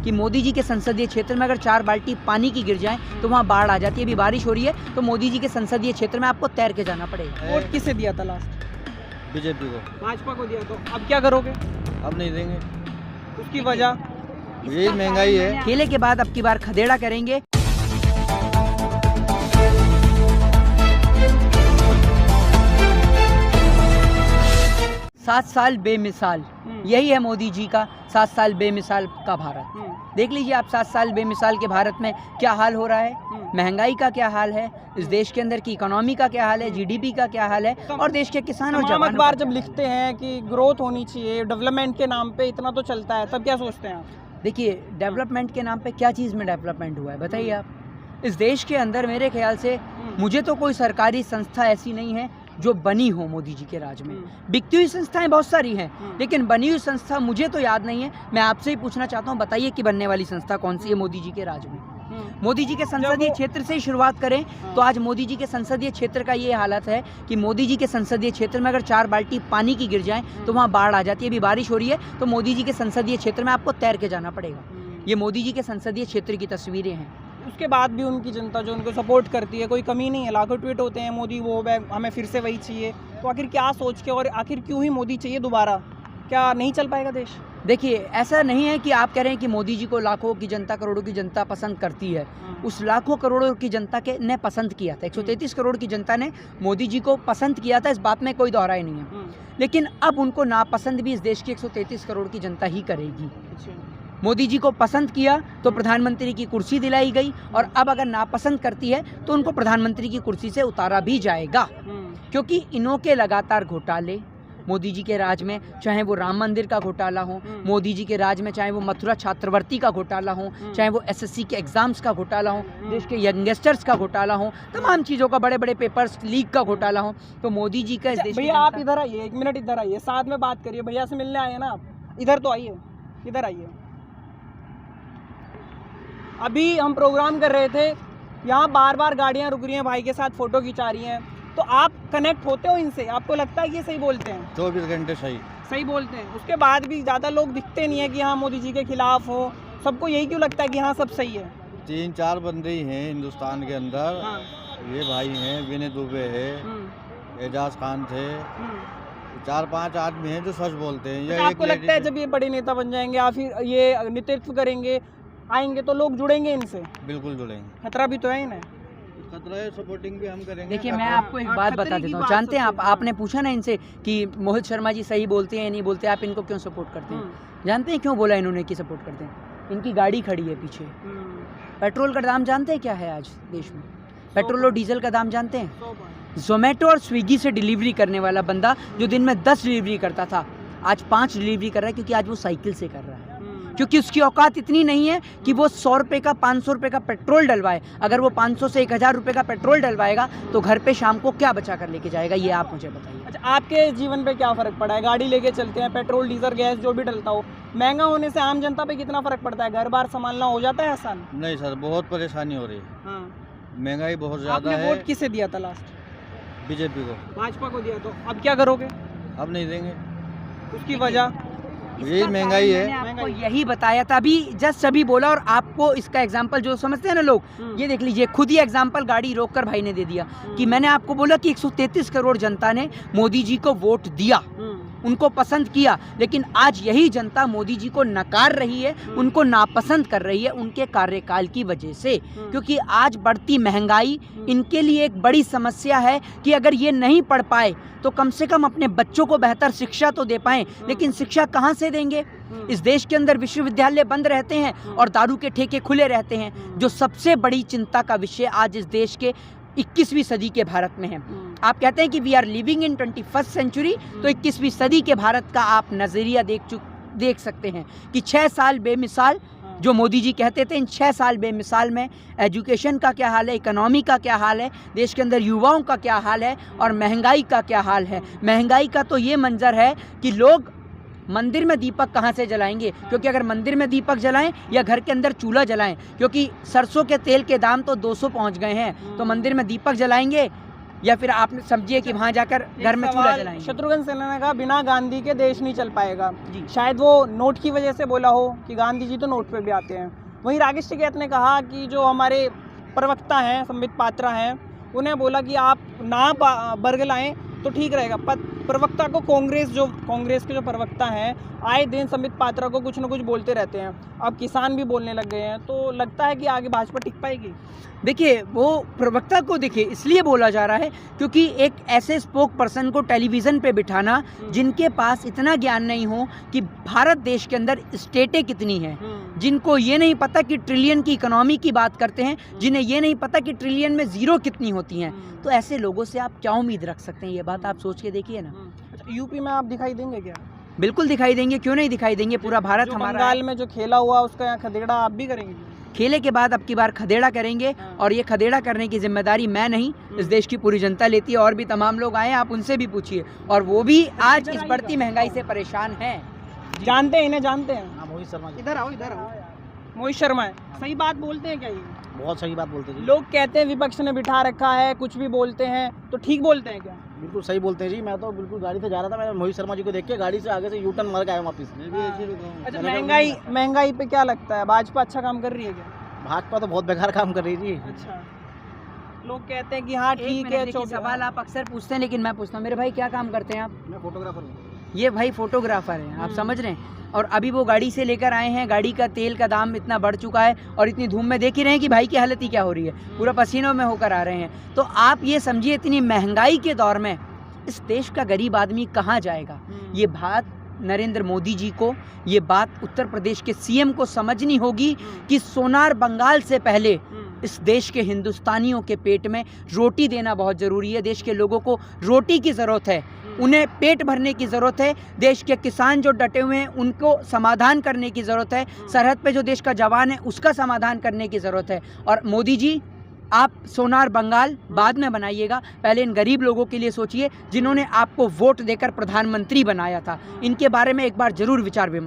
कि मोदी जी के संसदीय क्षेत्र में अगर 4 बाल्टी पानी की गिर जाए तो वहाँ बाढ़ आ जाती है। अभी बारिश हो रही है तो मोदी जी के संसदीय क्षेत्र में आपको तैर के जाना पड़ेगा। वोट किसे दिया था लास्ट? बीजेपी को। भाजपा को दिया, तो अब क्या करोगे? अब नहीं देंगे, उसकी वजह यही महंगाई है। खेले के बाद अब की बार खदेड़ा करेंगे। 7 साल बेमिसाल, यही है मोदी जी का 7 साल बेमिसाल का भारत। देख लीजिए आप 7 साल बेमिसाल के भारत में क्या हाल हो रहा है, महंगाई का क्या हाल है, इस देश के अंदर की इकोनॉमी का क्या हाल है, जीडीपी का क्या हाल है, और देश के किसान और जवानों अखबार जब लिखते हैं कि ग्रोथ होनी चाहिए डेवलपमेंट के नाम पे, इतना तो चलता है, तब क्या सोचते हैं आप? देखिए डेवलपमेंट के नाम पे क्या चीज़ में डेवलपमेंट हुआ है बताइए आप। इस देश के अंदर मेरे ख्याल से मुझे तो कोई सरकारी संस्था ऐसी नहीं है जो बनी हो मोदी जी के राज में। बिकती हुई संस्थाएं बहुत सारी हैं, लेकिन बनी हुई संस्था मुझे तो याद नहीं है। मैं आपसे ही पूछना चाहता हूं, बताइए कि बनने वाली संस्था कौन सी है मोदी जी के राज में। मोदी जी के संसदीय क्षेत्र से ही शुरुआत करें तो आज मोदी जी के संसदीय क्षेत्र का ये हालत है कि मोदी जी के संसदीय क्षेत्र में अगर 4 बाल्टी पानी की गिर जाए तो वहाँ बाढ़ आ जाती है। अभी बारिश हो रही है तो मोदी जी के संसदीय क्षेत्र में आपको तैर के जाना पड़ेगा। ये मोदी जी के संसदीय क्षेत्र की तस्वीरें हैं। उसके बाद भी उनकी जनता जो उनको सपोर्ट करती है, कोई कमी नहीं है, लाखों ट्वीट होते हैं मोदी वो हमें फिर से वही चाहिए। तो आखिर क्या सोच के, और आखिर क्यों ही मोदी चाहिए दोबारा? क्या नहीं चल पाएगा देश? देखिए ऐसा नहीं है कि आप कह रहे हैं कि मोदी जी को लाखों की जनता, करोड़ों की जनता पसंद करती है। उस लाखों करोड़ों की जनता के ने पसंद किया था, 133 करोड़ की जनता ने मोदी जी को पसंद किया था, इस बात में कोई दोहराई नहीं है। लेकिन अब उनको नापसंद भी इस देश की 133 करोड़ की जनता ही करेगी। मोदी जी को पसंद किया तो प्रधानमंत्री की कुर्सी दिलाई गई, और अब अगर नापसंद करती है तो उनको प्रधानमंत्री की कुर्सी से उतारा भी जाएगा। क्योंकि इन्हों के लगातार घोटाले मोदी जी के राज में, चाहे वो राम मंदिर का घोटाला हो मोदी जी के राज में, चाहे वो मथुरा छात्रवृत्ति का घोटाला हो, चाहे वो एसएससी के एग्जाम्स का घोटाला हो, देश के यंगस्टर्स का घोटाला हो, तमाम चीज़ों का, बड़े बड़े पेपर्स लीक का घोटाला हो, तो मोदी जी का इस देश। भैया आप इधर आइए, 1 मिनट इधर आइए, साथ में बात करिए। भैया से मिलने आए ना आप, इधर तो आइए, इधर आइए। अभी हम प्रोग्राम कर रहे थे, यहाँ बार बार गाड़ियाँ रुक रही हैं, भाई के साथ फ़ोटो खिंचा रही हैं, तो आप कनेक्ट होते हो इनसे? आपको लगता है कि ये सही बोलते हैं? 24 घंटे सही बोलते हैं। उसके बाद भी ज़्यादा लोग दिखते नहीं है कि हाँ मोदी जी के खिलाफ हो। सबको यही क्यों लगता है कि हाँ सब सही है? 3-4 बंदे ही हैं हिंदुस्तान के अंदर। ये भाई हैं, विनय दुबे है, एजाज खान थे, 4-5 आदमी हैं जो सच बोलते हैं। ये आपको लगता है जब ये बड़े नेता बन जाएंगे या फिर ये नेतृत्व करेंगे, आएंगे, तो लोग जुड़ेंगे इनसे? बिल्कुल जुड़ेंगे। खतरा भी तो है इन्हें। खतरा है, सपोर्टिंग भी हम करेंगे। देखिए मैं आपको एक बात बता देता हूँ, जानते हैं आपने पूछा ना इनसे कि मोहित शर्मा जी सही बोलते हैं या नहीं बोलते, आप इनको क्यों सपोर्ट करते हैं? जानते हैं क्यों बोला इन्होंने कि सपोर्ट करते हैं? इनकी गाड़ी खड़ी है पीछे। पेट्रोल का दाम जानते हैं क्या है आज देश में? पेट्रोल और डीजल का दाम जानते हैं? जोमेटो और स्विगी से डिलीवरी करने वाला बंदा जो दिन में 10 डिलीवरी करता था, आज 5 डिलीवरी कर रहा है, क्योंकि आज वो साइकिल से कर रहा है। क्योंकि उसकी औकात इतनी नहीं है कि वो 100 रुपये का 500 रुपये का पेट्रोल डलवाए। अगर वो 500 से 1000 रुपये का पेट्रोल डलवाएगा तो घर पे शाम को क्या बचा कर लेके जाएगा, ये आप मुझे बताइए। अच्छा, आपके जीवन पे क्या फ़र्क पड़ा है? गाड़ी लेके चलते हैं, पेट्रोल डीजल गैस जो भी डलता हो, महंगा होने से आम जनता पे कितना फ़र्क पड़ता है? घर बार संभालना हो जाता है आसान? नहीं सर, बहुत परेशानी हो रही है। महंगाई बहुत ज़्यादा है। वोट किसे दिया था लास्ट? बीजेपी को। भाजपा को दिया, तो अब क्या करोगे? अब नहीं देंगे, उसकी वजह यही महंगाई है। मैंने आपको यही बताया था, अभी जस्ट अभी बोला, और आपको इसका एग्जांपल जो समझते हैं ना लोग, ये देख लीजिए, खुद ही एग्जांपल गाड़ी रोककर भाई ने दे दिया कि मैंने आपको बोला कि 133 करोड़ जनता ने मोदी जी को वोट दिया, उनको पसंद किया, लेकिन आज यही जनता मोदी जी को नकार रही है, उनको नापसंद कर रही है उनके कार्यकाल की वजह से। क्योंकि आज बढ़ती महंगाई इनके लिए एक बड़ी समस्या है कि अगर ये नहीं पढ़ पाए तो कम से कम अपने बच्चों को बेहतर शिक्षा तो दे पाएं, लेकिन शिक्षा कहाँ से देंगे? इस देश के अंदर विश्वविद्यालय बंद रहते हैं और दारू के ठेके खुले रहते हैं, जो सबसे बड़ी चिंता का विषय आज इस देश के 21वीं सदी के भारत में है। आप कहते हैं कि we are living in 21st century, तो 21वीं सदी के भारत का आप नज़रिया देख सकते हैं कि 6 साल बेमिसाल जो मोदी जी कहते थे, इन 6 साल बेमिसाल में एजुकेशन का क्या हाल है, इकोनॉमी का क्या हाल है, देश के अंदर युवाओं का क्या हाल है, और महंगाई का क्या हाल है। महंगाई का तो ये मंजर है कि लोग मंदिर में दीपक कहाँ से जलाएंगे? क्योंकि अगर मंदिर में दीपक जलाएं या घर के अंदर चूल्हा जलाएं, क्योंकि सरसों के तेल के दाम तो 200 पहुँच गए हैं, तो मंदिर में दीपक जलाएंगे या फिर आप समझिए कि वहाँ जाकर घर में चूल्हा जलाएंगे? शत्रुघ्न सिन्हा ने कहा बिना गांधी के देश नहीं चल पाएगा। जी। शायद वो नोट की वजह से बोला हो कि गांधी जी तो नोट पे भी आते हैं। वहीं राकेश टिकैत ने कहा कि जो हमारे प्रवक्ता हैं संबित पात्रा हैं, उन्हें बोला कि आप ना बरगलाएं तो ठीक रहेगा। प्रवक्ता को कांग्रेस के जो प्रवक्ता हैं आए दिन संबित पात्रा को कुछ न कुछ बोलते रहते हैं। अब किसान भी बोलने लग गए हैं, तो लगता है कि आगे भाजपा टिक पाएगी? देखिए, वो प्रवक्ता को देखिए इसलिए बोला जा रहा है क्योंकि एक ऐसे स्पोक पर्सन को टेलीविज़न पे बिठाना जिनके पास इतना ज्ञान नहीं हो कि भारत देश के अंदर स्टेटें कितनी हैं, जिनको ये नहीं पता कि ट्रिलियन की इकोनॉमी की बात करते हैं, जिन्हें ये नहीं पता कि ट्रिलियन में ज़ीरो कितनी होती हैं, तो ऐसे लोगों से आप क्या उम्मीद रख सकते हैं? ये बात आप सोच के देखिए ना। अच्छा, यूपी में आप दिखाई देंगे क्या? बिल्कुल दिखाई देंगे, क्यों नहीं दिखाई देंगे? पूरा भारत जो हमारा बंगाल है। में जो खेला हुआ उसका यहाँ खदेड़ा आप भी करेंगे? खेले के बाद अब की बार खदेड़ा करेंगे, और ये खदेड़ा करने की जिम्मेदारी मैं नहीं, इस देश की पूरी जनता लेती है। और भी तमाम लोग आए हैं, आप उनसे भी पूछिए, और वो भी आज इस बढ़ती महंगाई से परेशान हैं। जानते हैं इन्हें? जानते हैं? मोहित शर्मा जी। इधर आओ, इधर आओ। मोहित शर्मा है, सही बात बोलते हैं क्या ये? बहुत सही बात बोलते हैं जी। लोग कहते हैं विपक्ष ने बिठा रखा है, कुछ भी बोलते हैं, तो ठीक बोलते हैं क्या? बिल्कुल सही बोलते हैं जी। मैं तो बिल्कुल गाड़ी से जा रहा था, मैं मोहित शर्मा जी को देख के गाड़ी से आगे से यू टर्न मार के आया वापस। अच्छा, महंगाई पे क्या लगता है, भाजपा अच्छा काम कर रही है क्या? भाजपा तो बहुत बेकार काम कर रही है जी। अच्छा, लोग कहते हैं कि हाँ ठीक है। सवाल आप अक्सर पूछते हैं, लेकिन मैं पूछता हूँ, मेरे भाई क्या काम करते हैं आप? मैं फोटोग्राफर हूँ। ये भाई फोटोग्राफर हैं, आप समझ रहे हैं? और अभी वो गाड़ी से लेकर आए हैं, गाड़ी का तेल का दाम इतना बढ़ चुका है, और इतनी धूम में देख ही रहे हैं कि भाई की हालत ही क्या हो रही है, पूरा पसीनों में होकर आ रहे हैं। तो आप ये समझिए, इतनी महंगाई के दौर में इस देश का गरीब आदमी कहाँ जाएगा? ये बात नरेंद्र मोदी जी को, ये बात उत्तर प्रदेश के सीएम को समझनी होगी कि सोनार बंगाल से पहले इस देश के हिंदुस्तानियों के पेट में रोटी देना बहुत ज़रूरी है। देश के लोगों को रोटी की ज़रूरत है, उन्हें पेट भरने की ज़रूरत है। देश के किसान जो डटे हुए हैं उनको समाधान करने की ज़रूरत है। सरहद पे जो देश का जवान है उसका समाधान करने की ज़रूरत है। और मोदी जी, आप सोनार बंगाल बाद में बनाइएगा, पहले इन गरीब लोगों के लिए सोचिए जिन्होंने आपको वोट देकर प्रधानमंत्री बनाया था। इनके बारे में एक बार ज़रूर विचार विमर्श